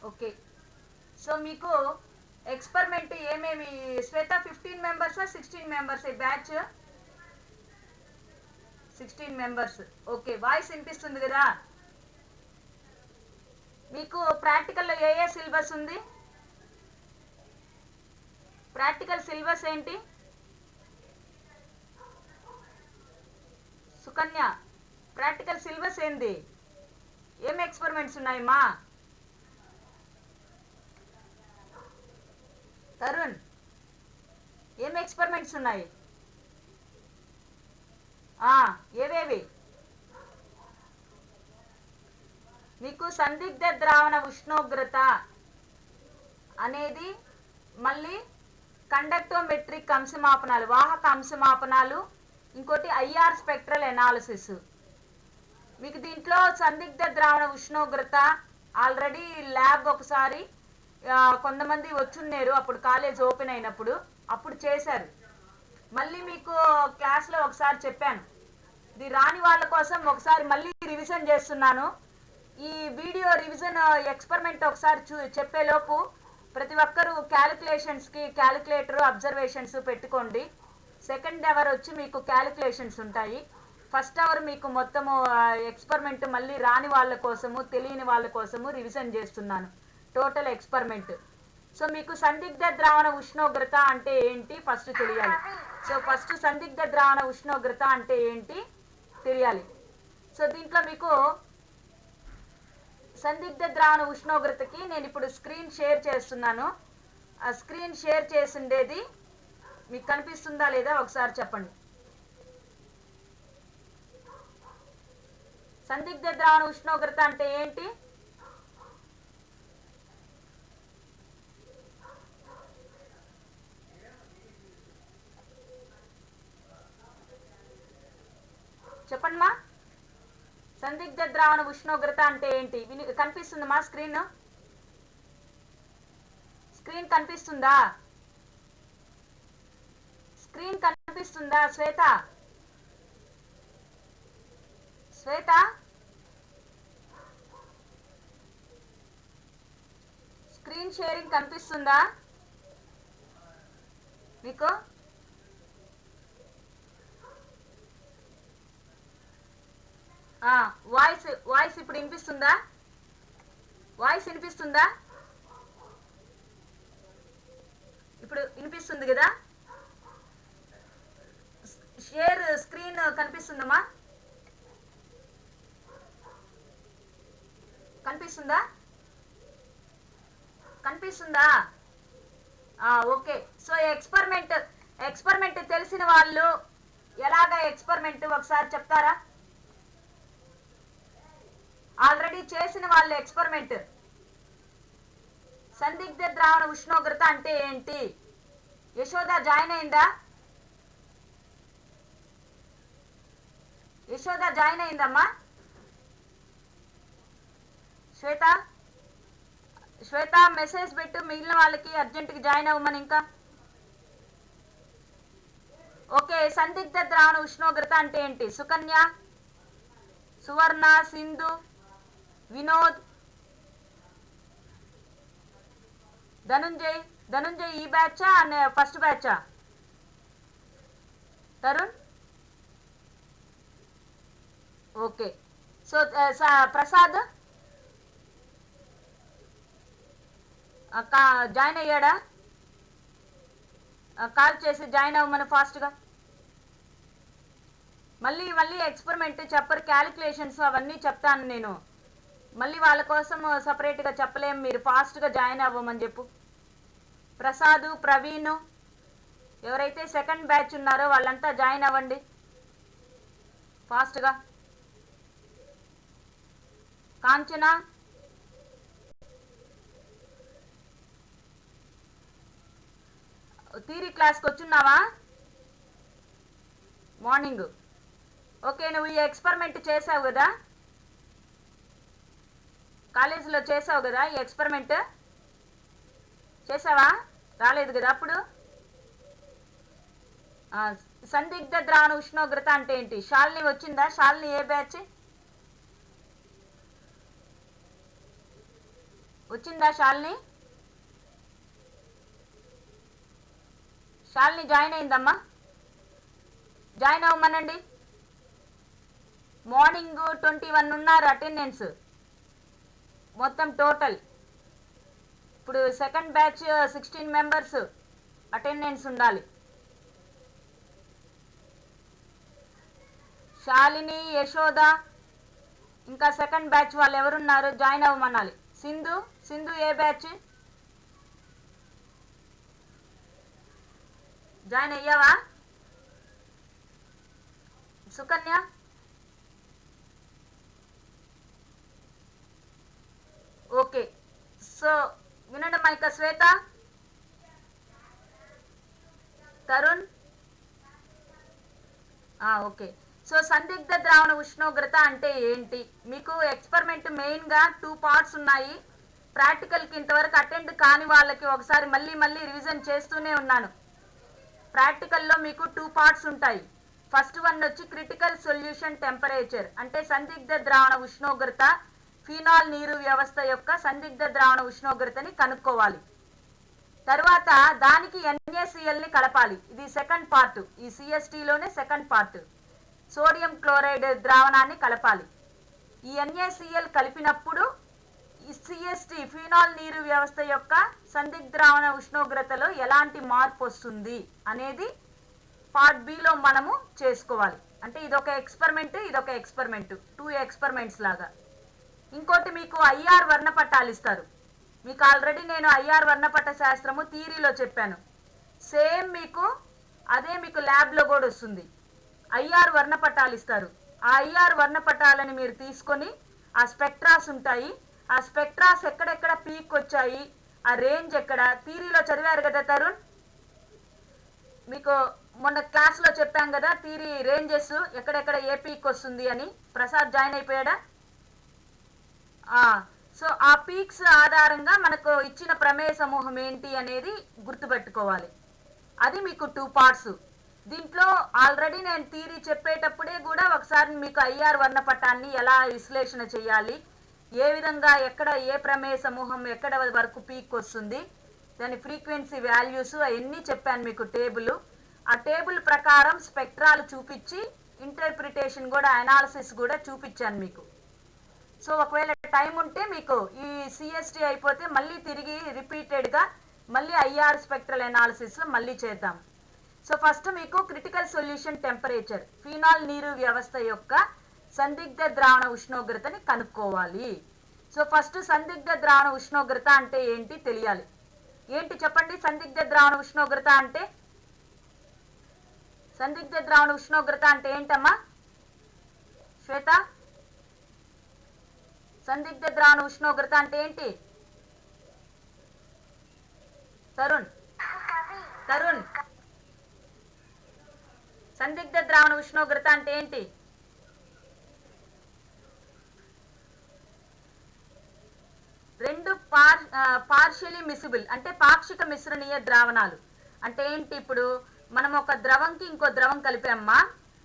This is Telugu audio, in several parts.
ఓకే. సో మీకు ఎక్స్పెరిమెంట్ ఏమేమి శ్వేత 15 మెంబర్సా 16 మెంబర్స్ ఈ బ్యాచ్? 16 మెంబర్స్. ఓకే, వాయిస్ వినిపిస్తుంది కదా? మీకు ప్రాక్టికల్లో ఏ సిలబస్ ఉంది? ప్రాక్టికల్ సిలబస్ ఏంటి? సుకన్య, ప్రాక్టికల్ సిలబస్ ఏంది? ఏం ఎక్స్పెరిమెంట్స్ ఉన్నాయమ్మా? తరుణ్, ఏం ఎక్స్పెరిమెంట్స్ ఉన్నాయి? ఏవేవి? మీకు సందిగ్ధ ద్రావణ ఉష్ణోగ్రత అనేది, మళ్ళీ కండక్టోమెట్రిక్ అంశమాపనాలు, వాహక అంశమాపనాలు, ఇంకోటి ఐఆర్ స్పెక్ట్రల్ ఎనాలిసిస్. మీకు దీంట్లో సందిగ్ధ ద్రావణ ఉష్ణోగ్రత ఆల్రెడీ ల్యాబ్ ఒకసారి కొంతమంది వచ్చున్నారు, అప్పుడు కాలేజ్ ఓపెన్ అయినప్పుడు అప్పుడు చేశారు. మళ్ళీ మీకు క్లాస్లో ఒకసారి చెప్పాను. ఇది రాని వాళ్ళ కోసం ఒకసారి మళ్ళీ రివిజన్ చేస్తున్నాను. ఈ వీడియో రివిజన్ ఎక్స్పెరిమెంట్ ఒకసారి చెప్పేలోపు ప్రతి ఒక్కరూ క్యాలిక్యులేషన్స్కి క్యాలిక్యులేటర్ అబ్జర్వేషన్స్ పెట్టుకోండి. సెకండ్ అవర్ వచ్చి మీకు క్యాలిక్యులేషన్స్ ఉంటాయి. ఫస్ట్ అవర్ మీకు మొత్తము ఎక్స్పెరిమెంట్ మళ్ళీ రాని వాళ్ళ కోసము, తెలియని వాళ్ళ కోసము రివిజన్ చేస్తున్నాను టోటల్ ఎక్స్పెరిమెంట్. సో మీకు సందిగ్ధ ద్రావణ ఉష్ణోగ్రత అంటే ఏంటి ఫస్ట్ తెలియాలి. సో ఫస్ట్ సందిగ్ధ ద్రావణ ఉష్ణోగ్రత అంటే ఏంటి తెలియాలి. సో దీంట్లో మీకు సందిగ్ధ ద్రావణ ఉష్ణోగ్రతకి నేను ఇప్పుడు స్క్రీన్ షేర్ చేస్తున్నాను. ఆ స్క్రీన్ షేర్ చేసిండేది మీకు కనిపిస్తుందా లేదా ఒకసారి చెప్పండి. సందిగ్ధ ద్రావణ ఉష్ణోగ్రత అంటే ఏంటి? చెప్పండి మా. సందిగ్ధ ద్రావణ ఉష్ణోగ్రత అంటే ఏంటి? కనిపిస్తుందా మా స్క్రీన్? స్క్రీన్ కనిపిస్తుందా? స్క్రీన్ కనిపిస్తుందా శ్వేత? శ్వేత, స్క్రీన్ షేరింగ్ కనిపిస్తుందా మీకు? వాయిస్ ఇప్పుడు వినిపిస్తుందా? వాయిస్ వినిపిస్తుందా? ఇప్పుడు వినిపిస్తుంది కదా? షేర్ స్క్రీన్ కనిపిస్తుందమ్మా? కనిపిస్తుందా? కనిపిస్తుందా? ఓకే. సో ఎక్స్పెరిమెంట్ తెలిసిన వాళ్ళు ఎలాగ ఎక్స్పెరిమెంట్ ఒకసారి చెప్తారా? ఆల్రెడీ చేసిన వాళ్ళు ఎక్స్పెరిమెంట్ సందిగ్ధ ద్రావణ ఉష్ణోగ్రత అంటే ఏంటి? యశోద జాయిన్ అయిందా? యశోద జాయిన్ అయిందమ్మా? శ్వేత మెసేజ్ పెట్టు మిగిలిన వాళ్ళకి అర్జెంట్గా జాయిన్ అవ్వమని. ఇంకా ఓకే. సందిగ్ధ ద్రావణ ఉష్ణోగ్రత అంటే ఏంటి? సుకన్య, సువర్ణ, సింధు, వినోద్, ధనుంజయ్ ఈ బ్యాచా ఫస్ట్ బ్యాచా? Tarun okay. So Prasad join అయ్యాడా? కాల్ చేసి జాయిన్ అవ్వమని ఫాస్ట్గా. మళ్ళీ ఎక్స్పెరిమెంట్ చెప్పరు, క్యాలిక్యులేషన్స్ అవన్నీ చెప్తాను నేను. మళ్ళీ వాళ్ళ కోసం సపరేట్గా చెప్పలేము, మీరు ఫాస్ట్గా జాయిన్ అవ్వమని చెప్పు. ప్రసాద్, ప్రవీణ్, ఎవరైతే సెకండ్ బ్యాచ్ ఉన్నారో వాళ్ళంతా జాయిన్ అవ్వండి ఫాస్ట్గా. కాంచన, థియరీ క్లాస్కి వచ్చున్నావా మార్నింగ్? ఓకే. నువ్వు ఈ ఎక్స్పెరిమెంట్ చేసావు కదా, కాలేజీలో చేసావు కదా ఈ ఎక్స్పెరిమెంట్? చేసావా? రాలేదు కదా అప్పుడు? సందిగ్ధ ద్రావణ ఉష్ణోగ్రత అంటే ఏంటి? శాలిని వచ్చిందా? శాలిని ఏ బ్యాచ్? వచ్చిందా శాలిని? శాలిని జాయిన్ అయిందమ్మా? జాయిన్ అవ్వమనండి. మార్నింగ్ 21 ఉన్నారు అటెండెన్స్ మొత్తం టోటల్. ఇప్పుడు సెకండ్ బ్యాచ్ 16 మెంబర్స్ అటెండెన్స్ ఉండాలి. శాలిని, యశోద, ఇంకా సెకండ్ బ్యాచ్ వాళ్ళు ఎవరున్నారు జాయిన్ అవ్వమనాలి. సింధు ఏ బ్యాచ్? జాయిన్ అయ్యావా? సుకన్య? ఓకే. సో వినండి మైక. శ్వేత, తరుణ్, ఓకే. సో సందిగ్ధ ద్రావణ ఉష్ణోగ్రత అంటే ఏంటి? మీకు ఎక్స్పెరిమెంట్ మెయిన్గా 2 పార్ట్స్ ఉన్నాయి. ప్రాక్టికల్కి ఇంతవరకు అటెండ్ కాని వాళ్ళకి ఒకసారి మళ్ళీ రివిజన్ చేస్తూనే ఉన్నాను. ప్రాక్టికల్లో మీకు 2 పార్ట్స్ ఉంటాయి. ఫస్ట్ వన్ వచ్చి క్రిటికల్ సొల్యూషన్ టెంపరేచర్, అంటే సందిగ్ధ ద్రావణ ఉష్ణోగ్రత, ఫినాల్ నీరు వ్యవస్థ యొక్క సందిగ్ధ ద్రావణ ఉష్ణోగ్రతని కనుక్కోవాలి. తర్వాత దానికి NaClని కలపాలి. ఇది సెకండ్ పార్ట్. ఈ CSTలోనే సెకండ్ పార్ట్. సోడియం క్లోరైడ్ ద్రావణాన్ని కలపాలి. ఈ NaCl కలిపినప్పుడు ఈ CST ఫినాల్ నీరు వ్యవస్థ యొక్క సందిగ్ధ ద్రావణ ఉష్ణోగ్రతలో ఎలాంటి మార్పు వస్తుంది అనేది పార్ట్ బిలో మనము చేసుకోవాలి. అంటే ఇదొక ఎక్స్పెరిమెంట్, ఇదొక ఎక్స్పెరిమెంట్, 2 ఎక్స్పెరిమెంట్స్ లాగా. ఇంకోటి మీకు IR వర్ణపటాలు ఇస్తారు. మీకు ఆల్రెడీ నేను IR వర్ణపట శాస్త్రము థియరీలో చెప్పాను. సేమ్ మీకు అదే మీకు ల్యాబ్లో కూడా వస్తుంది. IR వర్ణపటాలు ఇస్తారు. ఆ IR వర్ణపటాలని మీరు తీసుకొని ఆ స్పెక్ట్రాస్ ఉంటాయి. ఆ స్పెక్ట్రాస్ ఎక్కడెక్కడ పీక్ వచ్చాయి, ఆ రేంజ్ ఎక్కడ, థియరీలో చదివారు కదా తరుణ్? మీకు మొన్న క్లాస్లో చెప్పాం కదా థియరీ రేంజెస్ ఎక్కడెక్కడ ఏ పీక్ వస్తుంది అని. ప్రసాద్ జాయిన్ అయిపోయాడా? సో ఆ పీక్స్ ఆధారంగా మనకు ఇచ్చిన ప్రమేయ సమూహం ఏంటి అనేది గుర్తుపెట్టుకోవాలి. అది మీకు 2 పార్ట్స్. దీంట్లో ఆల్రెడీ నేను థియరీ చెప్పేటప్పుడే కూడా ఒకసారి మీకు IR వర్ణపటాన్ని ఎలా విశ్లేషణ చేయాలి, ఏ విధంగా ఎక్కడ ఏ ప్రమేయ సమూహం ఎక్కడ వరకు పీక్ వస్తుంది, దాని ఫ్రీక్వెన్సీ వాల్యూస్ అవన్నీ చెప్పాను మీకు టేబుల్. ఆ టేబుల్ ప్రకారం స్పెక్ట్రాలు చూపించి ఇంటర్ప్రిటేషన్ కూడా అనాలిసిస్ కూడా చూపించాను మీకు. సో ఒకవేళ టైం ఉంటే మీకు ఈ CST అయిపోతే మళ్ళీ తిరిగి రిపీటెడ్గా మళ్ళీ IR స్పెక్ట్రల్ అనాలిసిస్ మళ్ళీ చేద్దాం. సో ఫస్ట్ మీకు క్రిటికల్ సొల్యూషన్ టెంపరేచర్, ఫినాల్ నీరు వ్యవస్థ యొక్క సందిగ్ధ ద్రావణ ఉష్ణోగ్రతని కనుక్కోవాలి. సో ఫస్ట్ సందిగ్ధ ద్రావణ ఉష్ణోగ్రత అంటే ఏంటి తెలియాలి. ఏంటి చెప్పండి? సందిగ్ధ ద్రావణ ఉష్ణోగ్రత అంటే, సందిగ్ధ ద్రావణ ఉష్ణోగ్రత అంటే ఏంటమ్మా? శ్వేత, సందిగ్ధ ద్రావణ ఉష్ణోగ్రత అంటే ఏంటి? తరుణ్, సందిగ్ధ ద్రావణ ఉష్ణోగ్రత అంటే ఏంటి? రెండు పార్షియలీ మిసిబుల్ అంటే పాక్షిక మిశ్రణీయ ద్రావణాలు అంటే ఏంటి? ఇప్పుడు మనం ఒక ద్రవంకి ఇంకో ద్రవం కలిపామా,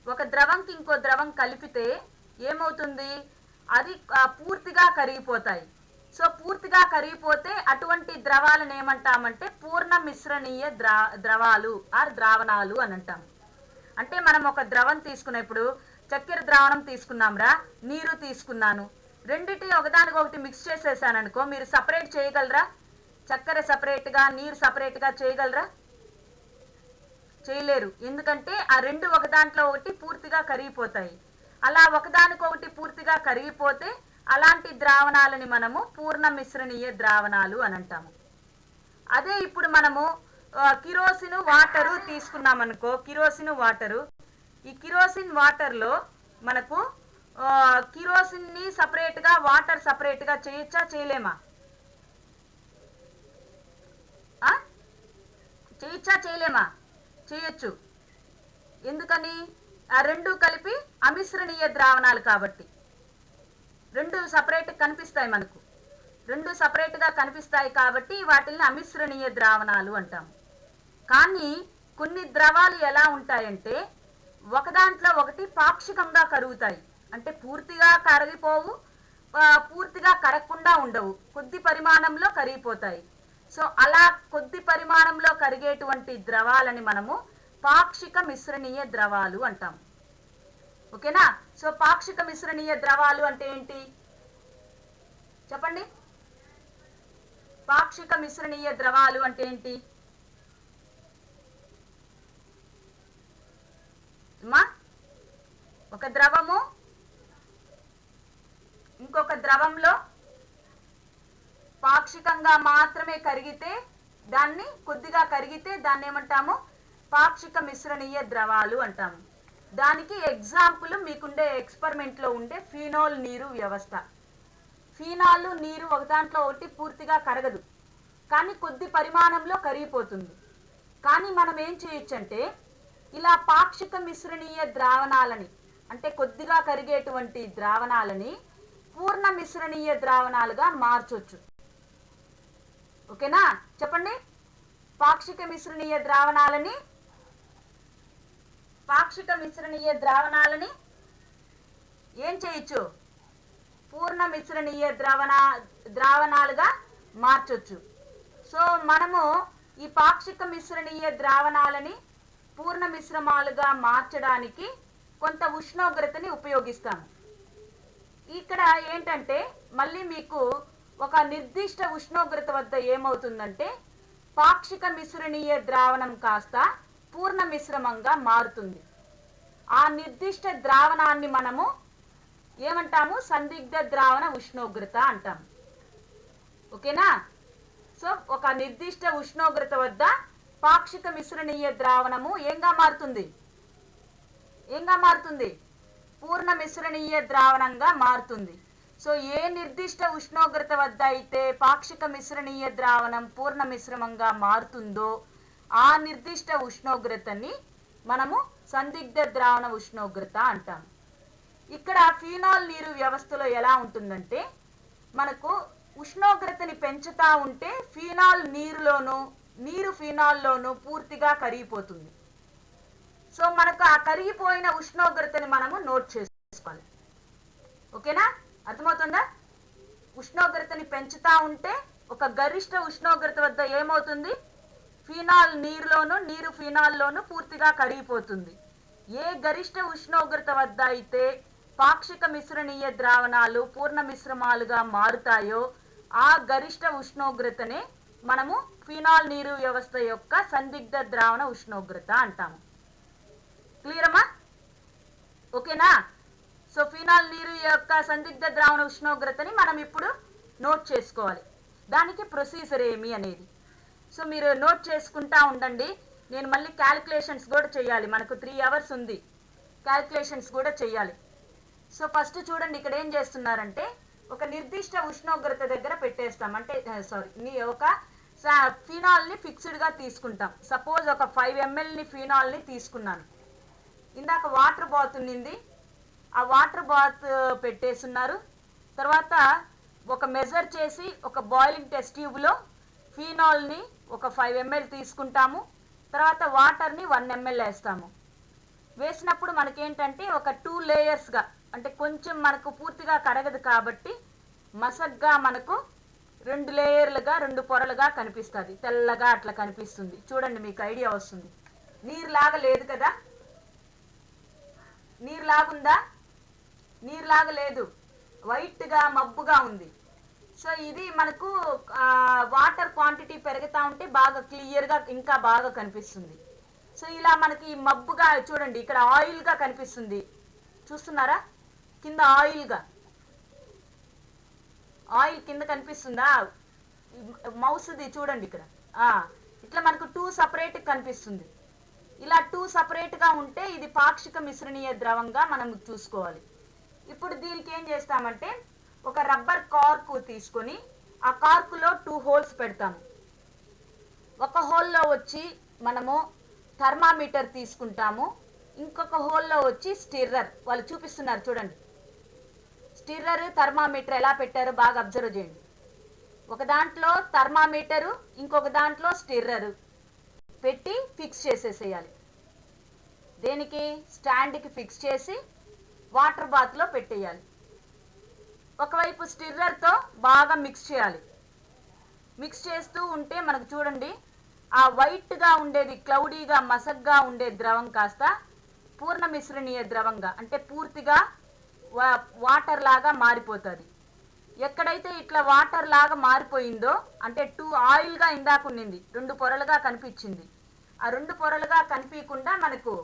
ఒక ద్రవంకి ఇంకో ద్రవం కలిపితే ఏమవుతుంది? అది పూర్తిగా కరిగిపోతాయి. సో పూర్తిగా కరిగిపోతే అటువంటి ద్రవాలను ఏమంటామంటే పూర్ణ మిశ్రణీయ ద్రవాలు ఆర్ ద్రావణాలు అని అంటాం. అంటే మనం ఒక ద్రవం తీసుకున్నప్పుడు చక్కెర ద్రావణం తీసుకున్నాంరా, నీరు తీసుకున్నాను, రెండిటి ఒకదానికొకటి మిక్స్ చేసేసాను అనుకో, మీరు సపరేట్ చేయగలరా? చక్కెర సపరేట్గా నీరు సపరేట్గా చేయగలరా? చేయలేరు. ఎందుకంటే ఆ రెండు ఒకదాంట్లో ఒకటి పూర్తిగా కరిగిపోతాయి. అలా ఒకదానికొకటి పూర్తిగా కరిగిపోతే అలాంటి ద్రావణాలని మనము పూర్ణ మిశ్రణీయ ద్రావణాలు అని అంటాము. అదే ఇప్పుడు మనము కిరోసిన్ వాటరు తీసుకున్నాం అనుకో, కిరోసిన్ వాటరు, ఈ కిరోసిన్ వాటర్లో మనకు కిరోసిన్ని సపరేట్గా వాటర్ సపరేట్గా చేయొచ్చా చేయలేమా? చేయొచ్చా చేయలేమా? చేయొచ్చు. ఎందుకని? ఆ రెండు కలిపి అమిశ్రణీయ ద్రావణాలు కాబట్టి రెండు సపరేట్ కనిపిస్తాయి మనకు, రెండు సపరేట్గా కనిపిస్తాయి కాబట్టి వాటిని అమిశ్రణీయ ద్రావణాలు అంటాము. కానీ కొన్ని ద్రవాలు ఎలా ఉంటాయంటే ఒకదాంట్లో ఒకటి పాక్షికంగా కరుగుతాయి, అంటే పూర్తిగా కరిగిపోవు, పూర్తిగా కరగకుండా ఉండవు, కొద్ది పరిమాణంలో కరిగిపోతాయి. సో అలా కొద్ది పరిమాణంలో కరిగేటువంటి ద్రవాలని మనము పాక్షిక మిశ్రణీయ ద్రవాలు అంటాం. ఓకేనా? సో పాక్షిక మిశ్రణీయ ద్రవాలు అంటే ఏంటి చెప్పండి? పాక్షిక మిశ్రణీయ ద్రవాలు అంటే ఏంటి అమ్మా? ఒక ద్రవము ఇంకొక ద్రవంలో పాక్షికంగా మాత్రమే కరిగితే దాన్ని కొద్దిగా కరిగితే దాన్ని ఏమంటాము? పాక్షిక మిశ్రణీయ ద్రవాలు అంటాము. దానికి ఎగ్జాంపుల్ మీకుండే ఎక్స్పెరిమెంట్లో ఉండే ఫినాల్ నీరు వ్యవస్థ. ఫినాల్ నీరు ఒక దాంట్లో ఒకటి పూర్తిగా కరగదు, కానీ కొద్ది పరిమాణంలో కరిగిపోతుంది. కానీ మనం ఏం చేయొచ్చు అంటే ఇలా పాక్షిక మిశ్రణీయ ద్రావణాలని, అంటే కొద్దిగా కరిగేటువంటి ద్రావణాలని పూర్ణ మిశ్రణీయ ద్రావణాలుగా మార్చొచ్చు. ఓకేనా? చెప్పండి. పాక్షిక మిశ్రణీయ ద్రావణాలని ఏం చేయొచ్చు? పూర్ణ మిశ్రణీయ ద్రావణాలుగా మార్చొచ్చు. సో మనము ఈ పాక్షిక మిశ్రణీయ ద్రావణాలని పూర్ణ మిశ్రమాలుగా మార్చడానికి కొంత ఉష్ణోగ్రతని ఉపయోగిస్తాము. ఇక్కడ ఏంటంటే మళ్ళీ మీకు ఒక నిర్దిష్ట ఉష్ణోగ్రత వద్ద ఏమవుతుందంటే పాక్షిక మిశ్రణీయ ద్రావణం కాస్త పూర్ణ మిశ్రమంగా మారుతుంది. ఆ నిర్దిష్ట ద్రావణాన్ని మనము ఏమంటాము? సందిగ్ధ ద్రావణ ఉష్ణోగ్రత అంటాము. ఓకేనా? సో ఒక నిర్దిష్ట ఉష్ణోగ్రత వద్ద పాక్షిక మిశ్రణీయ ద్రావణము ఏంగా మారుతుంది? పూర్ణ మిశ్రణీయ ద్రావణంగా మారుతుంది. సో ఏ నిర్దిష్ట ఉష్ణోగ్రత వద్ద అయితే పాక్షిక మిశ్రణీయ ద్రావణం పూర్ణ మిశ్రమంగా మారుతుందో ఆ నిర్దిష్ట ఉష్ణోగ్రతని మనము సందిగ్ధ ద్రావణ ఉష్ణోగ్రత అంటాము. ఇక్కడ ఫినాల్ నీరు వ్యవస్థలో ఎలా ఉంటుందంటే మనకు ఉష్ణోగ్రతని పెంచుతా ఉంటే ఫినాల్ నీరు ఫినాల్లోనూ పూర్తిగా కరిగిపోతుంది. సో మనకు ఆ కరిగిపోయిన ఉష్ణోగ్రతని మనము నోట్ చేసుకోవాలి. ఓకేనా? అర్థమవుతుందా? ఉష్ణోగ్రతని పెంచుతా ఉంటే ఒక గరిష్ట ఉష్ణోగ్రత వద్ద ఏమవుతుంది? ఫినాల్ నీరు ఫినాల్లోనూ పూర్తిగా కరిగిపోతుంది. ఏ గరిష్ట ఉష్ణోగ్రత వద్ద అయితే పాక్షిక మిశ్రణీయ ద్రావణాలు పూర్ణ మిశ్రమాలుగా మారుతాయో ఆ గరిష్ట ఉష్ణోగ్రతనే మనము ఫినాల్ నీరు వ్యవస్థ యొక్క సందిగ్ధ ద్రావణ ఉష్ణోగ్రత అంటాము. క్లియర్ అమ్మా? ఓకేనా? సో ఫినాల్ నీరు యొక్క సందిగ్ధ ద్రావణ ఉష్ణోగ్రతని మనం ఇప్పుడు నోట్ చేసుకోవాలి. దానికి ప్రొసీజర్ ఏమి అనేది సో మీరు నోట్ చేసుకుంటా ఉండండి. నేను మళ్ళీ క్యాలిక్యులేషన్స్ కూడా చేయాలి. మనకు 3 అవర్స్ ఉంది, క్యాలిక్యులేషన్స్ కూడా చేయాలి. సో ఫస్ట్ చూడండి, ఇక్కడ ఏం చేస్తున్నారంటే ఒక నిర్దిష్ట ఉష్ణోగ్రత దగ్గర పెట్టేస్తాం. అంటే ఒక ఫినాల్ని ఫిక్స్డ్గా తీసుకుంటాం. సపోజ్ ఒక 5 mlని ఫినాల్ని తీసుకున్నాను. ఇందాక వాటర్ బాత్ ఉన్నింది, ఆ వాటర్ బాత్ పెట్టేస్తున్నారు. తర్వాత ఒక మెజర్ చేసి ఒక బాయిలింగ్ టెస్ట్ ట్యూబ్లో ఫినాల్ని ఒక 5 ml తీసుకుంటాము. తర్వాత వాటర్ని 1 ml వేస్తాము. వేసినప్పుడు మనకేంటంటే ఒక 2 లేయర్స్గా, అంటే కొంచెం మనకు పూర్తిగా కరగదు కాబట్టి మసగ్గా మనకు 2 లేయర్లుగా 2 పొరలుగా కనిపిస్తుంది. తెల్లగా అట్లా కనిపిస్తుంది. చూడండి, మీకు ఐడియా వస్తుంది. నీరులాగా లేదు కదా? నీరులాగుందా? నీరులాగా లేదు, వైట్గా మబ్బుగా ఉంది. సో ఇది మనకు వాటర్ క్వాంటిటీ పెరుగుతూ ఉంటే బాగా క్లియర్గా ఇంకా బాగా కనిపిస్తుంది. సో ఇలా మనకి మబ్బుగా చూడండి, ఇక్కడ ఆయిల్గా కనిపిస్తుంది. చూస్తున్నారా? కింద ఆయిల్ కింద కనిపిస్తుందా? మౌస్ది చూడండి ఇక్కడ. ఇట్లా మనకు 2 సపరేట్ కనిపిస్తుంది. ఇలా 2 సపరేట్గా ఉంటే ఇది పాక్షిక మిశ్రణీయ ద్రవంగా మనం చూసుకోవాలి. ఇప్పుడు దీనికి ఏం చేస్తామంటే ఒక రబ్బర్ కార్కు తీసుకొని ఆ కార్కులో 2 హోల్స్ పెడతాము. ఒక హోల్లో వచ్చి మనము థర్మామీటర్ తీసుకుంటాము. ఇంకొక హోల్లో వచ్చి స్టిర్రర్. వాళ్ళు చూపిస్తున్నారు చూడండి. స్టిర్రర్ థర్మామీటర్ ఎలా పెట్టారో బాగా అబ్జర్వ్ చేయండి. ఒక దాంట్లో థర్మామీటరు, ఇంకొక దాంట్లో స్టిర్రరు పెట్టి ఫిక్స్ చేసేసేయాలి. దేనికి? స్టాండ్కి ఫిక్స్ చేసి వాటర్ బాత్లో పెట్టేయాలి. ఒకవైపు స్టిర్రర్తో బాగా మిక్స్ చేయాలి. మిక్స్ చేస్తూ ఉంటే మనకు చూడండి ఆ వైట్గా ఉండేది క్లౌడీగా మసగ్గా ఉండే ద్రవం కాస్త పూర్ణ మిశ్రణీయ ద్రవంగా అంటే పూర్తిగా వాటర్ లాగా మారిపోతుంది. ఎక్కడైతే ఇట్లా వాటర్ లాగా మారిపోయిందో అంటే ఆయిల్గా ఇందాక ఉన్నింది 2 పొరలుగా కనిపించింది. ఆ 2 పొరలుగా కనిపించకుండా మనకు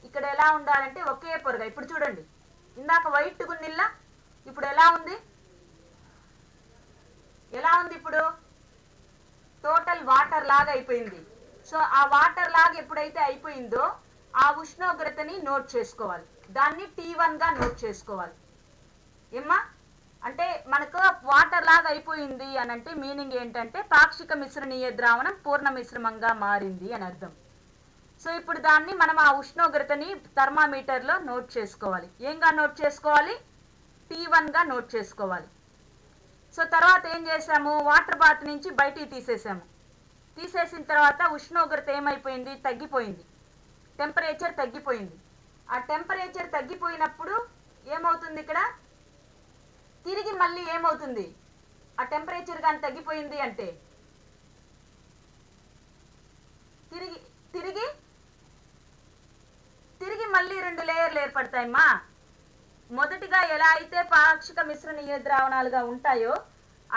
ఇక్కడ ఎలా ఉండాలంటే ఒకే పొరగా. ఇప్పుడు చూడండి ఇందాక వైట్ గున్నిల్లా ఇప్పుడు ఎలా ఉంది ఇప్పుడు టోటల్ వాటర్ లాగా అయిపోయింది. సో ఆ వాటర్ లాగా ఎప్పుడైతే అయిపోయిందో ఆ ఉష్ణోగ్రతని నోట్ చేసుకోవాలి. దాన్ని T1గా నోట్ చేసుకోవాలి. ఏమ్మా అంటే మనకు వాటర్ లాగా అయిపోయింది అని అంటే మీనింగ్ ఏంటంటే పాక్షిక మిశ్రణీయ ద్రావణం పూర్ణ మిశ్రమంగా మారింది అని అర్థం. సో ఇప్పుడు దాన్ని మనం ఆ ఉష్ణోగ్రతని థర్మామీటర్లో నోట్ చేసుకోవాలి. ఏంగా నోట్ చేసుకోవాలి? T1గా నోట్ చేసుకోవాలి. సో తర్వాత ఏం చేసాము? వాటర్ బాత్ నుంచి బయటికి తీసేసాము. తీసేసిన తర్వాత ఉష్ణోగ్రత ఏమైపోయింది? తగ్గిపోయింది. టెంపరేచర్ తగ్గిపోయింది. ఆ టెంపరేచర్ తగ్గిపోయినప్పుడు ఏమవుతుంది? ఇక్కడ తిరిగి మళ్ళీ ఏమవుతుంది? ఆ టెంపరేచర్ కానీ తగ్గిపోయింది అంటే తిరిగి మళ్ళీ 2 లేయర్లు ఏర్పడతాయమ్మా. మొదటిగా ఎలా అయితే పాక్షిక మిశ్రణీయ ద్రావణాలుగా ఉంటాయో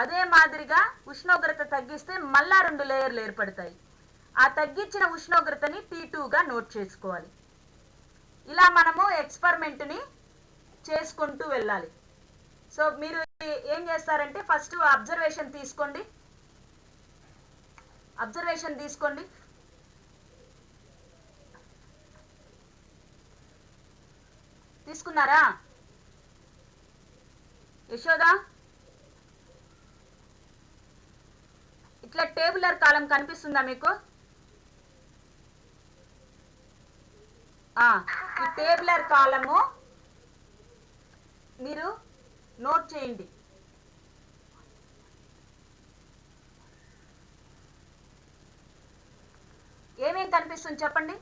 అదే మాదిరిగా ఉష్ణోగ్రత తగ్గిస్తే మళ్ళా 2 లేయర్లు ఏర్పడతాయి. ఆ తగ్గించిన ఉష్ణోగ్రతని T2గా నోట్ చేసుకోవాలి. ఇలా మనము ఎక్స్పెరిమెంట్ని చేసుకుంటూ వెళ్ళాలి. సో మీరు ఏం చేస్తారంటే ఫస్ట్ అబ్జర్వేషన్ తీసుకోండి. తీసుకున్నారా యశోదా? ఇట్లా టేబులర్ కాలం కనిపిస్తుందా మీకు? ఈ టేబులర్ కాలము మీరు నోట్ చేయండి. ఏమేం కనిపిస్తుంది చెప్పండి?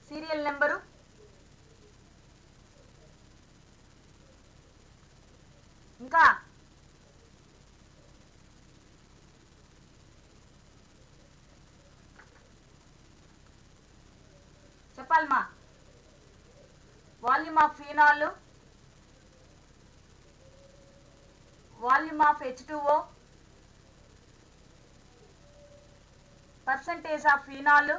సీరియల్ నెంబరు, ఇంకా చెప్పాలమ్మా. Volume of phenol, volume of H2O, percentage of phenol,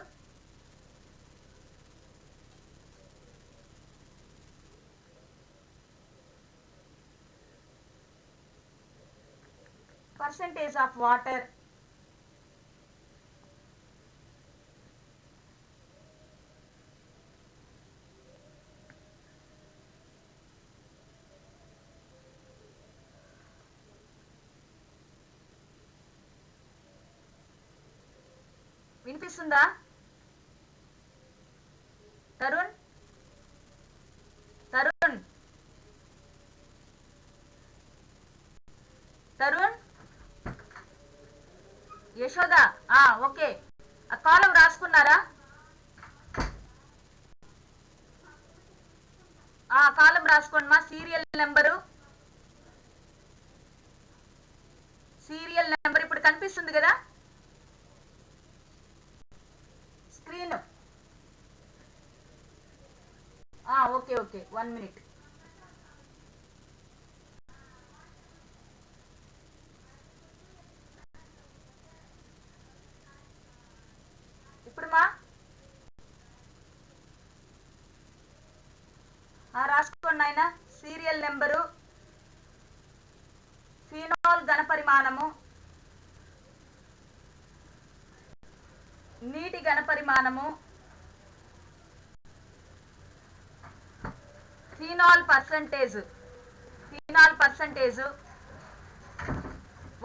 percentage of water, వినిపిస్తుందా తరుణ్? యశోద ఓకే. ఆ కాలం రాసుకున్నారా? కాలం రాసుకోండి మా. సీరియల్ నెంబరు ఇప్పుడు కనిపిస్తుంది కదా స్క్రీన్? Okay 1 minute. ఇప్పుడు మా రాసుకోండి ఆయన. సీరియల్ నెంబరు, ఫినాల్ ఘనపరిమాణము, నీటి ఘనపరిమాణము, ఫినాల్ పర్సంటేజ్,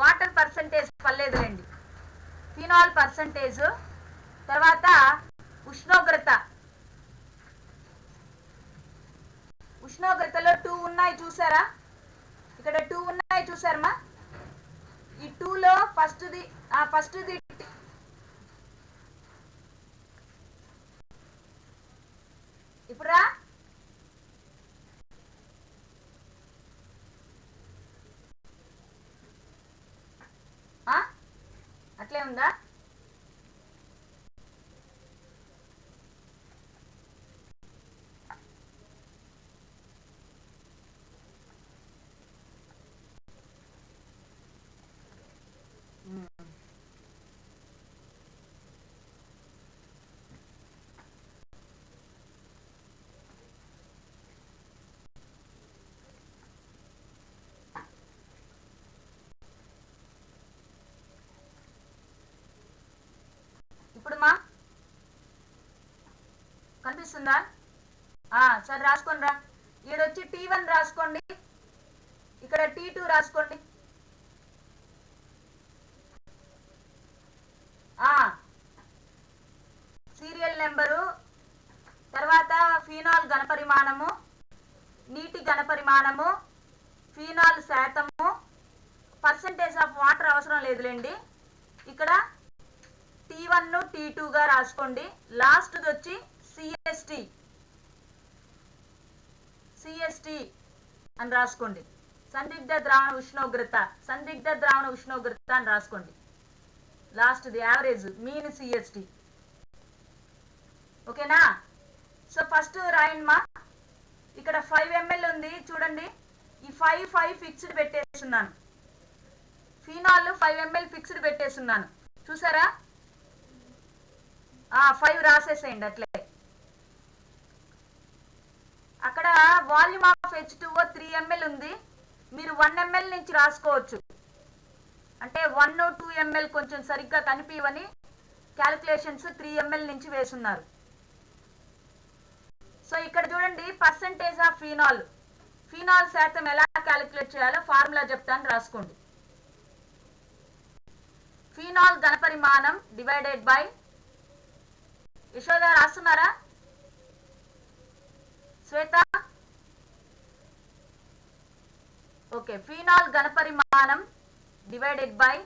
వాటర్ పర్సంటేజ్ పర్లేదులేండి. ఫినాల్ పర్సంటేజ్, తర్వాత ఉష్ణోగ్రత. ఉష్ణోగ్రతలో 2 ఉన్నాయి చూసారా, ఇక్కడ 2 ఉన్నాయి చూసారమ్మా. ఈ 2లో ఫస్ట్ది ఇప్పుడు రా, అట్లే ఉందా? ఇప్పుడు మా కనిపిస్తుందా? సరే రాసుకోండి రా. ఈడొచ్చి T1 రాసుకోండి, ఇక్కడ T2 రాసుకోండి. సీరియల్ నెంబరు, తర్వాత ఫీనాల్ ఘనపరిమాణము, నీటి ఘనపరిమాణము, ఫీనాల్ శాతము, పర్సంటేజ్ ఆఫ్ వాటర్ అవసరం లేదులేండి. ఇక్కడ T1 T2గా రాసుకోండి. లాస్ట్ది వచ్చి CST అని రాసుకోండి. సందిగ్ధ ద్రావణ ఉష్ణోగ్రత అని రాసుకోండి. లాస్ట్ది యావరేజ్ మీన్ CST. ఓకేనా? సో ఫస్ట్ రాయండి మా. ఇక్కడ 5 ml ఉంది చూడండి. ఈ 5 ఫిక్స్డ్ పెట్టేస్తున్నాను. ఫినాల్ 5 ml ఫిక్స్డ్ పెట్టేస్తున్నాను చూసారా? 5 రాసేసేయండి అట్లే. అక్కడ వాల్యూమ్ ఆఫ్ H2O 3 ml ఉంది, మీరు 1 ml నుంచి రాసుకోవచ్చు. అంటే 1 2 ml కొంచెం సరిగ్గా కనిపివని క్యాలిక్యులేషన్స్ 3 ml నుంచి వేసున్నారు. సో ఇక్కడ చూడండి, పర్సంటేజ్ ఆఫ్ ఫీనాల్ శాతం ఎలా క్యాలిక్యులేట్ చేయాలో ఫార్ములా చెప్తాను, రాసుకోండి. ఫీనాల్ ఘనపరిమాణం డివైడెడ్ బై, యశోద రాస్తున్నారా? శ్వేత? ఓకే. ఫీనాల్ ఘనపరిమాణం డివైడెడ్ బై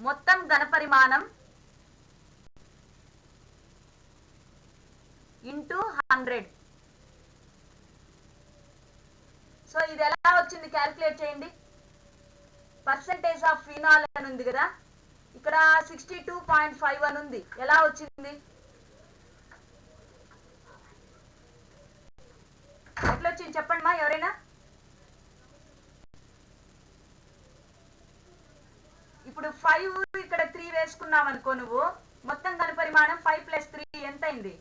మొత్తం ఘనపరిమాణం ఇంటూ 100. సో ఇది ఎలా వచ్చింది క్యాలిక్యులేట్ చేయండి. పర్సంటేజ్ ఆఫ్ ఫీనాల్ అని ఉంది కదా, ఇక్కడ 62.5 అని ఉంది. ఎలా వచ్చింది? ఎట్లా వచ్చింది చెప్పండి మా ఎవరైనా. ఇప్పుడు 5 ఇక్కడ 3 వేసుకున్నాం అనుకో, నువ్వు మొత్తం ఘనపరిమాణం 5 + 3 ఎంత అయింది?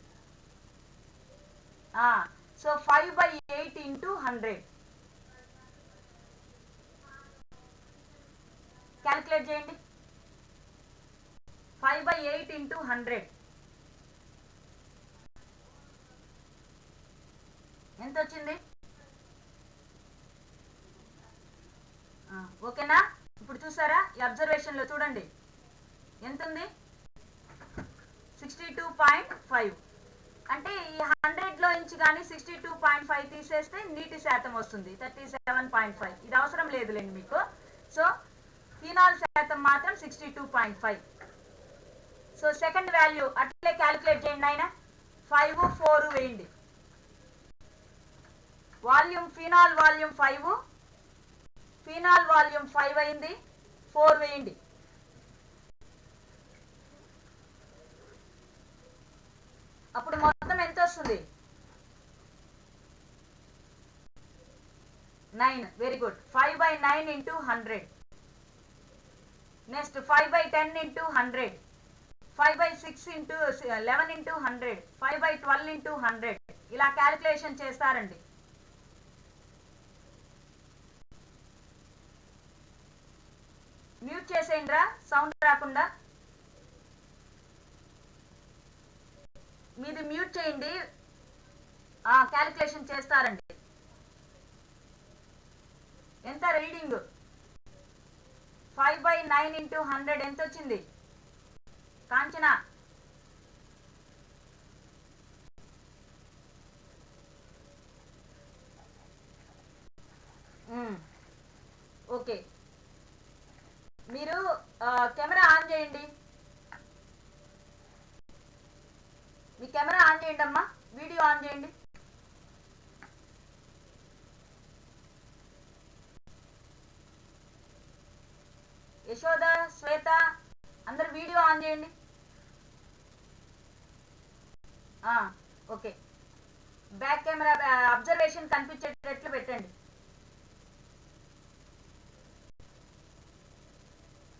సో 5/8 ఇంటూ 100 క్యాలిక్యులేట్ చేయండి. 5/8 ఇంటూ 100 ఎంత వచ్చింది? ఓకేనా? ఇప్పుడు చూసారా, ఈ అబ్జర్వేషన్ లో చూడండి ఎంత ఉంది, 62.5. అంటే ఈ 100లో నుంచి కానీ 62.5 తీసేస్తే నీటి శాతం వస్తుంది 37.5. ఇది అవసరం లేదులేండి మీకు. సో ఫీనాల్ శాతం మాత్రం 62.5. సో సెకండ్ వాల్యూ అట్లే క్యాలిక్యులేట్ చేయండి ఆయన. 5 4 వేయండి. ఫీనాల్ వాల్యూమ్ 5, ఫీనాల్ వాల్యూమ్ 5 అయింది, 4 వేయండి. అప్పుడు మొత్తం ఎంత వస్తుంది? 9. Very good. 5/9 into 100. Next 5/10 into 100, 5/6 into 11 into 100, 5/12 into 100. ఇలా క్యాలిక్యులేషన్ చేస్తారండి. మ్యూట్ చేసేయండి రా, సౌండ్ రాకుండా. మీది మ్యూట్ చేయండి, క్యాలిక్యులేషన్ చేస్తారండి. ఎంత రీడింగ్? 5/9 × 100 ఎంత వచ్చింది కాంచన? ఓకే, మీరు కెమెరా ఆన్ చేయండి. మీ కెమెరా ఆన్ చేయండి అమ్మా, వీడియో ఆన్ చేయండి. యశోద, శ్వేత అందరు వీడియో ఆన్ చేయండి. ఓకే, బ్యాక్ కెమెరా అబ్జర్వేషన్ కనిపించేటట్లు పెట్టండి.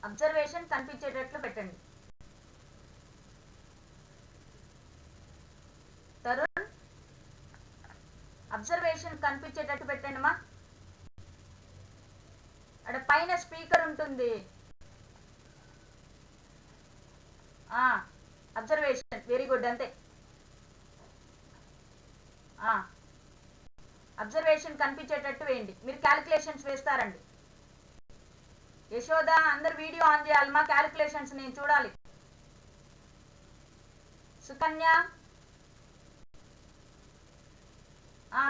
అబ్జర్వేషన్ కనిపించేటట్లు పెట్టండి. తరుణ్, అబ్జర్వేషన్ కనిపించేటట్టు పెట్టండి అమ్మా. అక్కడ పైన స్పీకర్ ఉంటుంది. అబ్జర్వేషన్, వెరీ గుడ్, అంతే. అబ్జర్వేషన్ కనిపించేటట్టు వేయండి. మీరు క్యాలిక్యులేషన్స్ వేస్తారండి. యశోద అందరు వీడియో ఆన్ చేయాలి, మా క్యాలిక్యులేషన్స్ నేను చూడాలి. సుకన్య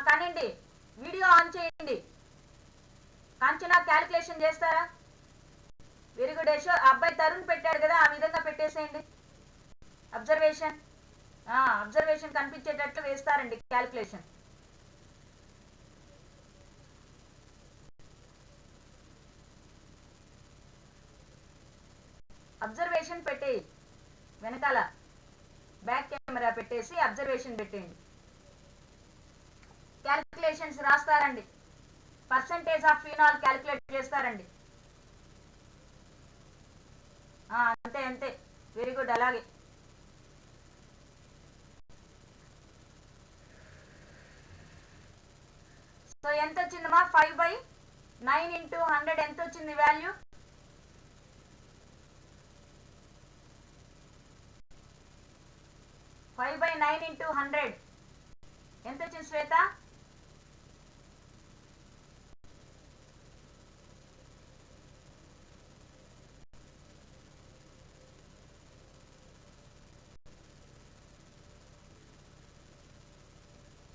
కానివ్వండి, వీడియో ఆన్ చేయండి. కాంచన క్యాలిక్యులేషన్ చేస్తారా? Very good. అబ్బాయి తరుణ్ పెట్టాడు కదా, ఆ విధంగా పెట్టేసేయండి. అబ్జర్వేషన్ కనిపించేటట్లు వేస్తారండి క్యాలిక్యులేషన్. అబ్జర్వేషన్ పెట్టేయి, వెనకాల బ్యాక్ కెమెరా పెట్టేసి అబ్జర్వేషన్ పెట్టేయండి. క్యాలిక్యులేషన్స్ రాస్తారండి. పర్సంటేజ్ ఆఫ్ ఫినాల్ క్యాలిక్యులేట్ చేస్తారండి. అంతే అంతే, వెరీ గుడ్, అలాగే. సో ఎంత వచ్చిందమ్మా? 5/9 × 100 ఎంత వచ్చింది వాల్యూ? 5/9 × 100 ఎంత వచ్చింది శ్వేత?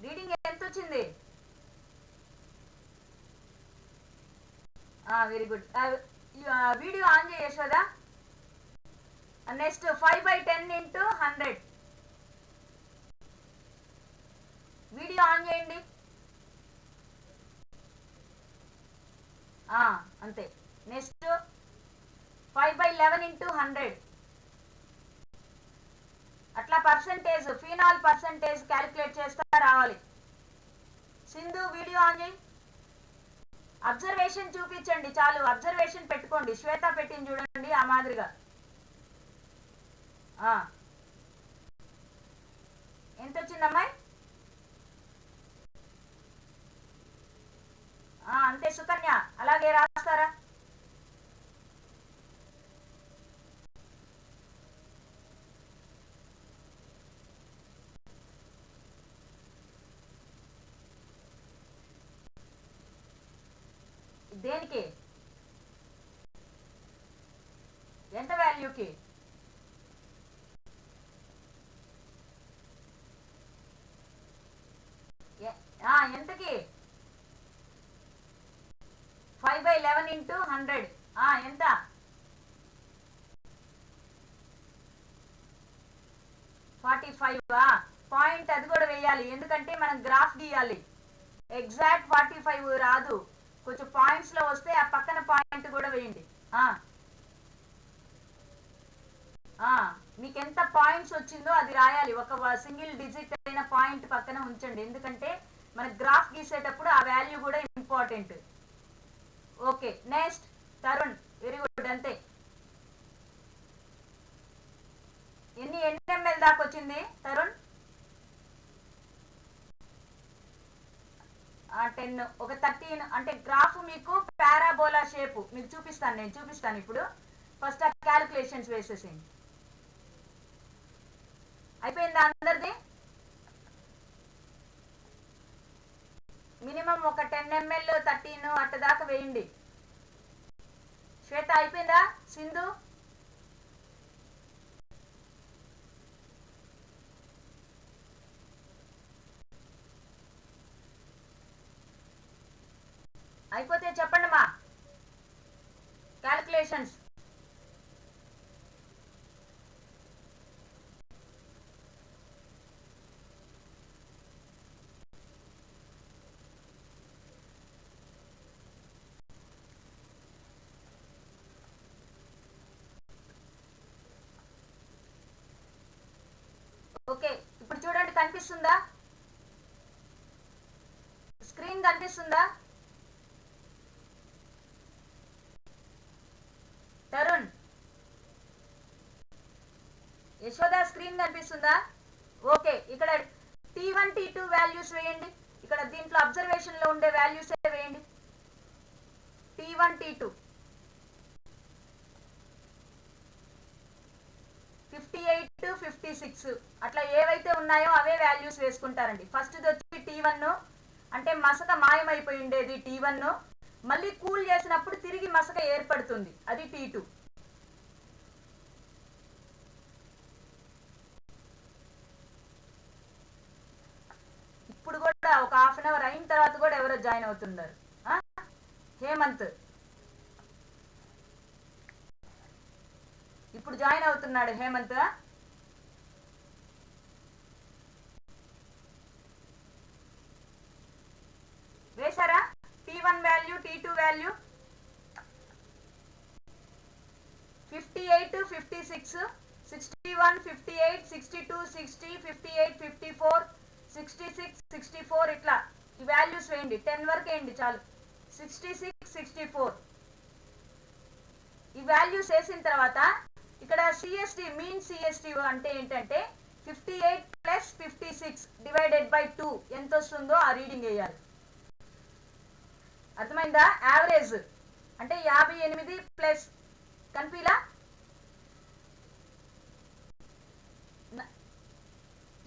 'రీడింగ్ ఎంత వచ్చింది? Very good. వీడియో ఆన్ చేయ యశోదా. నెక్స్ట్ 5/10 × 100 వీడియో ఆన్ చేయండి. అంతే. నెక్స్ట్ 5/11 × 100 అట్లా పర్సంటేజ్, ఫినాల్ పర్సంటేజ్ క్యాలిక్యులేట్ చేస్తా రావాలి. సింధు వీడియో ఆన్ చేయి. అబ్జర్వేషన్ చూపించండి చాలు, అబ్జర్వేషన్ పెట్టుకోండి. శ్వేత పెట్టింది చూడండి ఆ మాదిరిగా. ఎంత వచ్చిందమ్మాయి? అంతే. సుకన్య అలాగే రాస్తారా? దేనికి? ఎంత వాల్యూకి? ఎంతకి? 5/11 × 100 ఎంత? 45. పాయింట్ అది కూడా వేయాలి, ఎందుకంటే మనం గ్రాఫ్ గీయాలి. ఎగ్జాక్ట్ 45 రాదు, కొంచెం పాయింట్స్ లో వస్తే ఆ పక్కన పాయింట్ కూడా వేయండి. మీకు ఎంత పాయింట్స్ వచ్చిందో అది రాయాలి. ఒక సింగిల్ డిజిట్ అయిన పాయింట్ పక్కన ఉంచండి, ఎందుకంటే మన గ్రాఫ్ గీసేటప్పుడు ఆ వాల్యూ కూడా important. Okay, next Tarun, very good, అంతే. ఎన్ని ml దాకా వచ్చింది తరుణ్? 10. ఒక 13 అంటే గ్రాఫ్ మీకు పారాబోలా షేప్ మీకు చూపిస్తాను, నేను చూపిస్తాను ఇప్పుడు. ఫస్ట్ ఆ క్యాలిక్యులేషన్స్ వేసేసేయండి. అయిపోయిందా అందరిది? మినిమం ఒక 10 ml 13 అట్ట దాకా వేయండి. శ్వేత అయిపోయిందా? సింధు అయిపోతే చెప్పండి మా క్యాలిక్యులేషన్స్. ఓకే, ఇప్పుడు చూడండి, కనిపిస్తుందా? స్క్రీన్ కనిపిస్తుందా? తరుణ్, యశోద స్క్రీన్ కనిపిస్తుందా? ఓకే, ఇక్కడ T1 T2 వాల్యూస్ వేయండి. ఇక్కడ దీంట్లో అబ్జర్వేషన్ లో ఉండే వాల్యూస్ వేయండి. T1 T2 58 56 అట్లా ఏవైతే ఉన్నాయో అవే వాల్యూస్ వేసుకుంటారండి. ఫస్ట్ వచ్చి T1 అంటే మసక మాయమైపోయి ఉండేది T1, మళ్ళీ కూల్ చేసినప్పుడు తిరిగి మసక ఏర్పడుతుంది, అది T2. ఇప్పుడు కూడా ఒక హాఫ్ అన్ అవర్ అయిన తర్వాత కూడా ఎవరో జాయిన్ అవుతున్నారు. హేమంత్ ఇప్పుడు జాయిన్ అవుతున్నాడు. హేమంత్ వేశారా? T1 వాల్యూ, T2 వాల్యూ 58 56 61 58 62 60 58 54 66 64 ఇట్లా ఈ వాల్యూస్ వేయండి. 10 వరకు వేయండి చాలు. 66 64 ఈ వాల్యూస్ వేసిన తర్వాత ఇక్కడ సిఎస్టి మీన్ సిఎస్టి అంటే ఏంటంటే 58 ప్లస్ 56 డివైడెడ్ బై 2 ఎంత వస్తుందో ఆ రీడింగ్ వేయాలి. అర్థమైందా? యావరేజ్ అంటే 58 ప్లస్ కనిపిలా.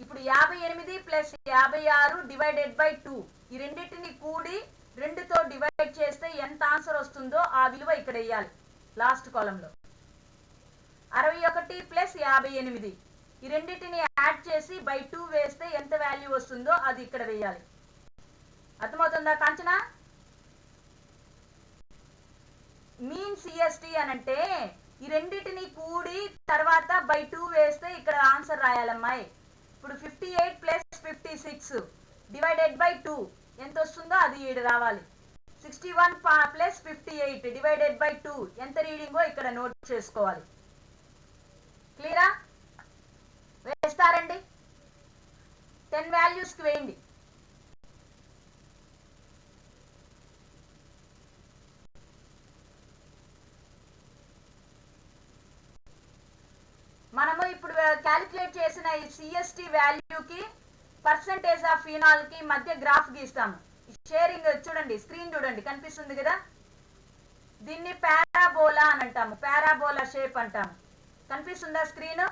ఇప్పుడు 58 ప్లస్ 56 డివైడెడ్ బై 2 ఈ రెండింటిని కూడి 2తో డివైడ్ చేస్తే ఎంత ఆన్సర్ వస్తుందో ఆ విలువ ఇక్కడ వేయాలి లాస్ట్ కాలంలో. 61 ప్లస్ 58 ఈ రెండింటిని యాడ్ చేసి బై 2 వేస్తే ఎంత వాల్యూ వస్తుందో అది ఇక్కడ వేయాలి. అర్థమవుతుందా కాంచనా? మీన్ సిఎస్టి అనంటే ఈ రెండింటిని కూడి తర్వాత బై 2 వేస్తే ఇక్కడ ఆన్సర్ రాయాలమ్మాయి. ఇప్పుడు 58 ప్లస్ 56 డివైడెడ్ బై 2 ఎంత వస్తుందో అది ఈడ రావాలి. 61 ప్లస్ 58 డివైడెడ్ బై 2 ఎంత రీడింగో ఇక్కడ నోట్ చేసుకోవాలి. క్లియరా? వేస్తారండి. 10 వాల్యూస్కి వేయండి. మనము ఇప్పుడు క్యాలిక్యులేట్ చేసిన ఈ సిఎస్టి వాల్యూకి పర్సంటేజ్ ఆఫ్ ఫినాల్ కి మధ్య గ్రాఫ్ గీస్తాము. షేరింగ్ చూడండి, స్క్రీన్ చూడండి, కనిపిస్తుంది కదా. దీన్ని పారాబోలా అని అంటాము, పారాబోలా షేప్ అంటాము. కనిపిస్తుందా స్క్రీన్?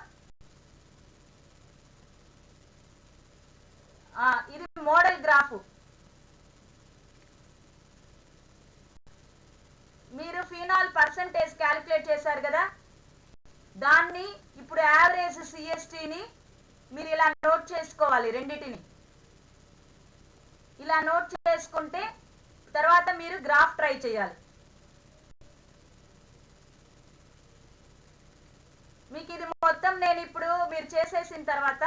ఇది మోడల్ గ్రాఫ్. మీరు ఫినాల్ పర్సంటేజ్ క్యాలిక్యులేట్ చేశారు కదా, దాన్ని ఇప్పుడు యావరేజ్ సిఎస్టిని మీరు ఇలా నోట్ చేసుకోవాలి. రెండింటిని ఇలా నోట్ చేసుకుంటే తర్వాత మీరు గ్రాఫ్ ట్రై చేయాలి. మీకు ఇది మొత్తం నేను ఇప్పుడు మీరు చేసేసిన తర్వాత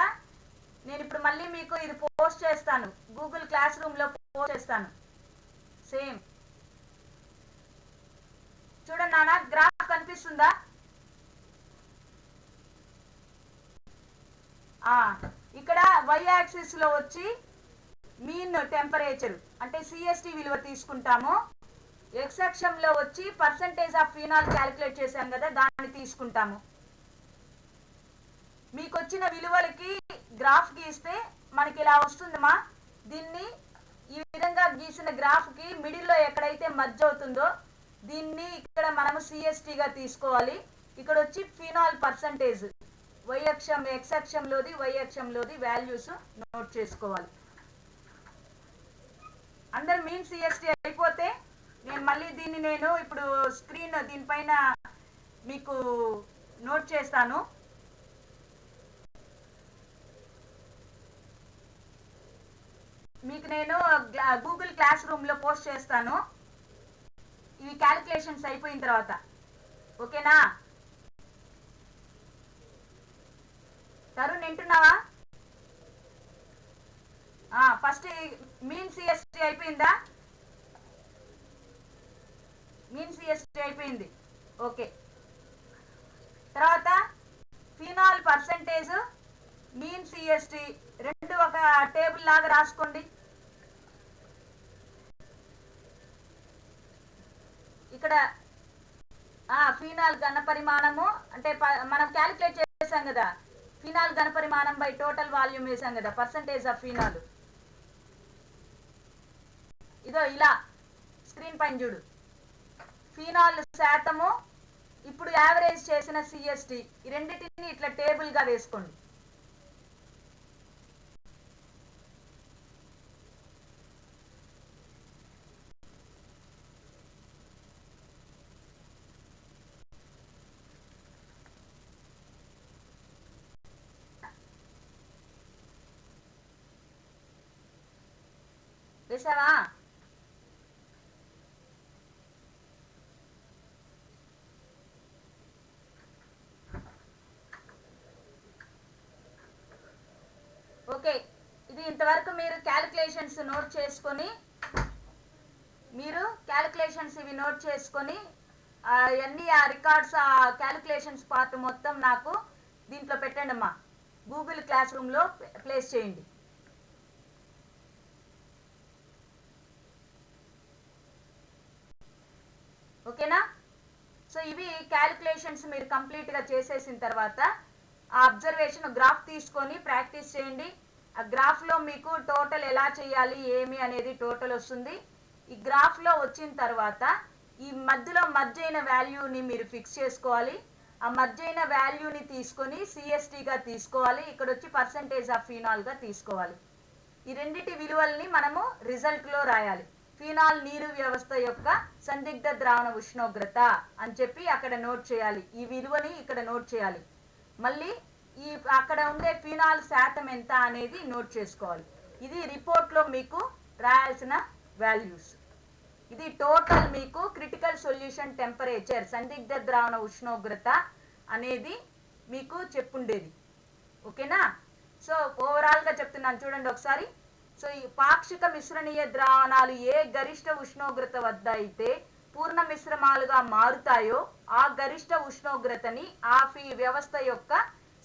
నేను ఇప్పుడు మళ్ళీ మీకు ఇది పోస్ట్ చేస్తాను, గూగుల్ క్లాస్ రూమ్లో పోస్ట్ చేస్తాను. సేమ్ చూడండి నాన్న, గ్రాఫ్ కనిపిస్తుందా? ఇక్కడ వై యాక్సిస్ లో వచ్చి మీన్ టెంపరేచర్ అంటే సిఎస్టి విలువ తీసుకుంటాము. ఎక్స్ అక్షంలో వచ్చి పర్సంటేజ్ ఆఫ్ ఫినాల్ క్యాలిక్యులేట్ చేశాం కదా, దాన్ని తీసుకుంటాము. మీకు వచ్చిన విలువలకి గ్రాఫ్ గీస్తే మనకి ఇలా వస్తుందమ్మా. దీన్ని ఈ విధంగా గీసిన గ్రాఫ్కి మిడిల్లో ఎక్కడైతే మర్జ్ అవుతుందో దీన్ని ఇక్కడ మనము సిఎస్టిగా తీసుకోవాలి. ఇక్కడ వచ్చి ఫినాల్ పర్సంటేజ్ వై అక్షం, ఎక్స్ అక్షంలోది వై అక్షంలోది వాల్యూస్ నోట్ చేసుకోవాలి. అందరు మీన్ సిఎస్టి అయిపోతే నేను మళ్ళీ దీన్ని నేను ఇప్పుడు స్క్రీన్ దీనిపైన మీకు నోట్ చేస్తాను. మీకు నేను గూగుల్ క్లాస్ రూమ్లో పోస్ట్ చేస్తాను ఇవి క్యాలిక్యులేషన్స్ అయిపోయిన తర్వాత. ఓకేనా? తరుణ్ వింటున్నావా? ఫస్ట్ మీన్ సిఎస్టీ అయిపోయిందా? మీన్ సిఎస్టీ అయిపోయింది. ఓకే. తర్వాత ఫినాల్ పర్సంటేజ్, మీన్ సిఎస్టీ రెండు ఒక టేబుల్ లాగా రాసుకోండి. ఇక్కడ ఫినాల్ ఘన పరిమాణము అంటే మనం క్యాలిక్యులేట్ చేసాం కదా, ఫినాల్ ఘన పరిమాణం బై టోటల్ వాల్యూమ్ వేసాం కదా, పర్సంటేజ్ ఆఫ్ ఫినాల్. ఇదో ఇలా స్క్రీన్ పైన చూడు. ఫినాల్ శాతము ఇప్పుడు యావరేజ్ చేసిన సిఎస్టీ ఈ రెండింటిని ఇట్లా టేబుల్గా వేసుకోండి. వేసావా? ఓకే. ఇది ఇంతవరకు మీరు క్యాలిక్యులేషన్స్ నోట్ చేసుకొని ఇవి నోట్ చేసుకొని అన్నీ ఆ రికార్డ్స్ ఆ క్యాలిక్యులేషన్స్ పార్ట్ మొత్తం నాకు దీంట్లో పెట్టండి అమ్మా, గూగుల్ క్లాస్ రూమ్లో ప్లేస్ చేయండి. ఓకేనా? సో ఇవి క్యాలిక్యులేషన్స్ మీరు కంప్లీట్గా చేసేసిన తర్వాత ఆ అబ్జర్వేషన్ గ్రాఫ్ తీసుకొని ప్రాక్టీస్ చేయండి. ఆ గ్రాఫ్లో మీకు టోటల్ ఎలా చేయాలి ఏమి అనేది టోటల్ వస్తుంది. ఈ గ్రాఫ్లో వచ్చిన తర్వాత ఈ మధ్యలో మర్జ్ అయిన వాల్యూని మీరు ఫిక్స్ చేసుకోవాలి. ఆ మర్జ్ అయిన వాల్యూని తీసుకొని సిఎస్టీగా తీసుకోవాలి. ఇక్కడ వచ్చి పర్సంటేజ్ ఆఫ్ ఫినాల్గా తీసుకోవాలి. ఈ రెండిటి విలువల్ని మనము రిజల్ట్లో రాయాలి. ఫినాల్ నీరు వ్యవస్థ యొక్క సందిగ్ధ ద్రావణ ఉష్ణోగ్రత అని చెప్పి అక్కడ నోట్ చేయాలి. ఈ విలువని ఇక్కడ నోట్ చేయాలి. మళ్ళీ ఈ అక్కడ ఉండే ఫినాల్ శాతం ఎంత అనేది నోట్ చేసుకోవాలి. ఇది రిపోర్ట్లో మీకు రాయాల్సిన వాల్యూస్. ఇది టోటల్ మీకు క్రిటికల్ సొల్యూషన్ టెంపరేచర్ సందిగ్ధ ద్రావణ ఉష్ణోగ్రత అనేది మీకు చెప్పుండేది. ఓకేనా? సో ఓవరాల్గా చెప్తున్నాను చూడండి ఒకసారి. సో ఈ పాక్షిక మిశ్రణీయ ద్రావణాలు ఏ గరిష్ట ఉష్ణోగ్రత వద్ద అయితే పూర్ణ మిశ్రమాలుగా మారుతాయో ఆ గరిష్ట ఉష్ణోగ్రతని ఆ వ్యవస్థ యొక్క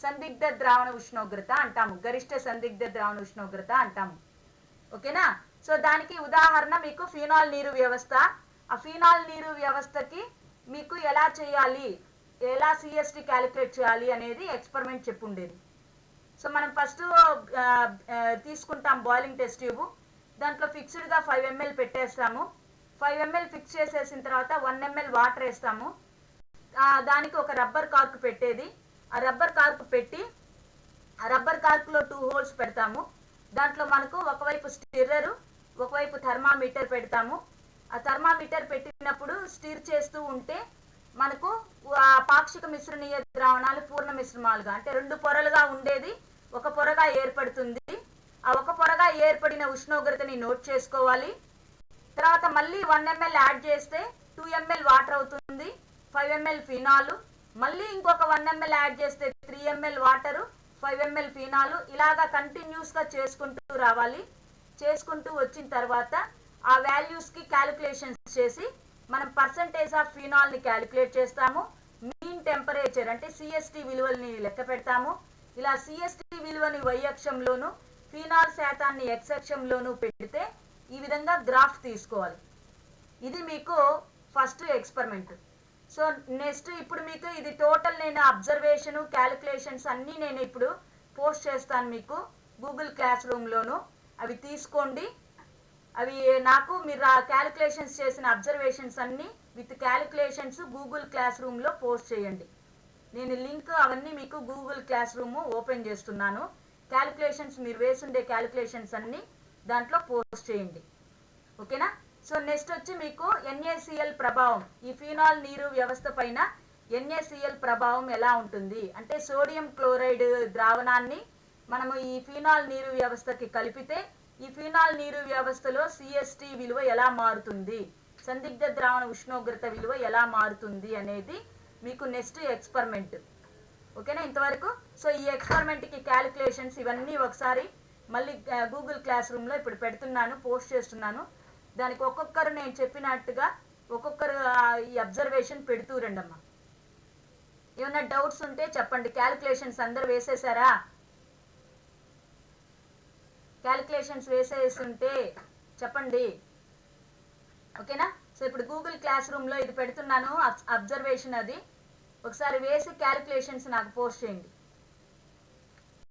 సందిగ్ధ ద్రావణ ఉష్ణోగ్రత అంటాము, గరిష్ట సందిగ్ధ ద్రావణ ఉష్ణోగ్రత అంటాము. ఓకేనా? సో దానికి ఉదాహరణ మీకు ఫినాల్ నీరు వ్యవస్థ. ఆ ఫినాల్ నీరు వ్యవస్థకి మీకు ఎలా చేయాలి, ఎలా సిఎస్టీ క్యాలిక్యులేట్ చేయాలి అనేది ఎక్స్పెరిమెంట్ చెప్పుండేది. సో మనం ఫస్ట్ తీసుకుంటాం బాయిలింగ్ టెస్ట్ ట్యూబ్. దాంట్లో ఫిక్స్డ్గా 5 ml పెట్టేస్తాము. 5 ml ఫిక్స్ చేసేసిన తర్వాత 1 ml వాటర్ వేస్తాము. దానికి ఒక రబ్బర్ కార్క్ పెట్టేది. ఆ రబ్బర్ కార్క్ పెట్టి ఆ రబ్బర్ కార్క్లో 2 హోల్స్ పెడతాము. దాంట్లో మనకు ఒకవైపు స్టిర్రరు ఒకవైపు థర్మామీటర్ పెడతాము. ఆ థర్మామీటర్ పెట్టినప్పుడు స్టిర్ చేస్తూ ఉంటే మనకు పాక్షిక మిశ్రణీయ ద్రావణాలు పూర్ణ మిశ్రమాలుగా అంటే 2 పొరలుగా ఉండేది ఒక పొరగా ఏర్పడుతుంది. ఆ ఒక పొరగా ఏర్పడిన ఉష్ణోగ్రతని నోట్ చేసుకోవాలి. తర్వాత మళ్ళీ 1 ml యాడ్ చేస్తే 2 ml వాటర్ అవుతుంది, 5 ml ఫినాలు. మళ్ళీ ఇంకొక 1 ml యాడ్ చేస్తే 3 ml వాటరు, 5 ml ఫినాలు. ఇలాగా కంటిన్యూస్గా చేసుకుంటూ రావాలి. చేసుకుంటూ వచ్చిన తర్వాత ఆ వాల్యూస్కి క్యాలిక్యులేషన్స్ చేసి మనం పర్సంటేజ్ ఆఫ్ ఫినాల్ని క్యాలిక్యులేట్ చేస్తాము. మీన్ టెంపరేచర్ అంటే సిఎస్టీ విలువల్ని లెక్క పెడతాము. ఇలా సిఎస్టీ విలువని y అక్షంలోను ఫినాల్ శాతాన్ని x అక్షంలోను పెడితే ఈ విధంగా గ్రాఫ్ తీసుకోవాలి. ఇది మీకు ఫస్ట్ ఎక్స్పెరిమెంట్. సో నెక్స్ట్ ఇప్పుడు మీకు ఇది టోటల్ నేను అబ్జర్వేషను క్యాలిక్యులేషన్స్ అన్నీ నేను ఇప్పుడు పోస్ట్ చేస్తాను మీకు గూగుల్ క్లాస్ రూమ్లోను. అవి తీసుకోండి. అవి నాకు మీరు ఆ క్యాలిక్యులేషన్స్ చేసిన అబ్జర్వేషన్స్ అన్నీ విత్ క్యాలిక్యులేషన్స్ గూగుల్ క్లాస్ రూమ్లో పోస్ట్ చేయండి. నేను లింక్ అవన్నీ మీకు గూగుల్ క్లాస్ రూమ్ ఓపెన్ చేస్తున్నాను. క్యాలిక్యులేషన్స్ మీరు వేసుండే క్యాలిక్యులేషన్స్ అన్నీ దాంట్లో పోస్ట్ చేయండి. ఓకేనా? సో నెక్స్ట్ వచ్చి మీకు NaCl ప్రభావం, ఈ ఫినాల్ నీరు వ్యవస్థ పైన NaCl ప్రభావం ఎలా ఉంటుంది అంటే సోడియం క్లోరైడ్ ద్రావణాన్ని మనము ఈ ఫినాల్ నీరు వ్యవస్థకి కలిపితే ఈ ఫినాల్ నీరు వ్యవస్థలో CST విలువ ఎలా మారుతుంది, సందిగ్ధ ద్రావణ ఉష్ణోగ్రత విలువ ఎలా మారుతుంది అనేది మీకు నెక్స్ట్ ఎక్స్పెరిమెంట్. ఓకేనా ఇంతవరకు? సో ఈ ఎక్స్పెరిమెంట్కి క్యాలిక్యులేషన్స్ ఇవన్నీ ఒకసారి మళ్ళీ గూగుల్ క్లాస్ రూమ్లో ఇప్పుడు పెడుతున్నాను, పోస్ట్ చేస్తున్నాను. దానికి ఒక్కొక్కరు నేను చెప్పినట్టుగా ఒక్కొక్కరు ఈ అబ్జర్వేషన్ పెడుతూ రండమ్మా. ఏమైనా డౌట్స్ ఉంటే చెప్పండి. క్యాలిక్యులేషన్స్ అందరు వేసేసారా? క్యాలిక్యులేషన్స్ వేసేసి ఉంటే చెప్పండి. ఓకేనా? సో ఇప్పుడు గూగుల్ క్లాస్ రూమ్లో ఇది పెడుతున్నాను అబ్జర్వేషన్, అది ఒకసారి వేసి క్యాలిక్యులేషన్స్ నాకు పోస్ట్ చేయండి.